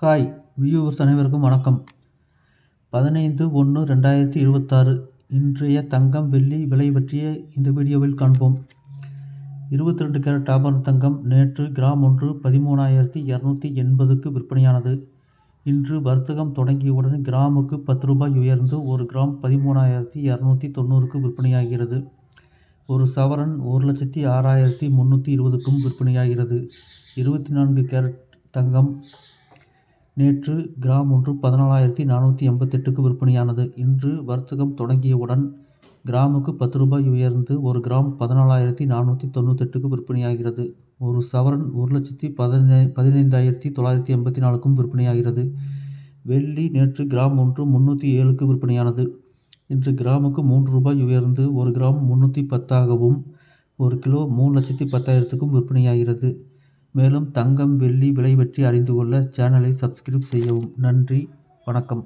Hi viewers அனைவருக்கும் வணக்கம். 15/1/2026 இன்றைய தங்கம் வெள்ளி விலை பற்றிய இந்த வீடியோவில் காண்போம். 22 கேரட் ஆபரண தங்கம் நேற்று கிராம் ஒன்று 13,280க்கு விற்பனையானது. இன்று வர்த்தகம் தொடங்கியவுடன் கிராமுக்கு 10 ரூபாய் உயர்ந்து 1 கிராம் 13,290க்கு விற்பனையாகிறது. ஒரு சவரன் 1,06,320க்கும் விற்பனையாகிறது. 24 கேரட் தங்கம் நேற்று கிராம் ஒன்று 14,488க்கு விற்பனையானது. இன்று வர்த்தகம் தொடங்கியவுடன் கிராமுக்கு 10 ரூபாய் உயர்ந்து 1 கிராம் 14,498க்கு விற்பனையாகிறது. ஒரு சவரன் 1,15,984க்கும் விற்பனையாகிறது. வெள்ளி நேற்று கிராம் ஒன்று 307க்கு விற்பனையானது. இன்று கிராமுக்கு 3 ரூபாய் உயர்ந்து 1 கிராம் 310ஆகவும் 1 கிலோ 3,10,000க்கும் விற்பனையாகிறது. மேலும் தங்கம் வெள்ளி விலை பற்றி அறிந்து கொள்ள சேனலை சப்ஸ்கிரைப் செய்யவும். நன்றி, வணக்கம்.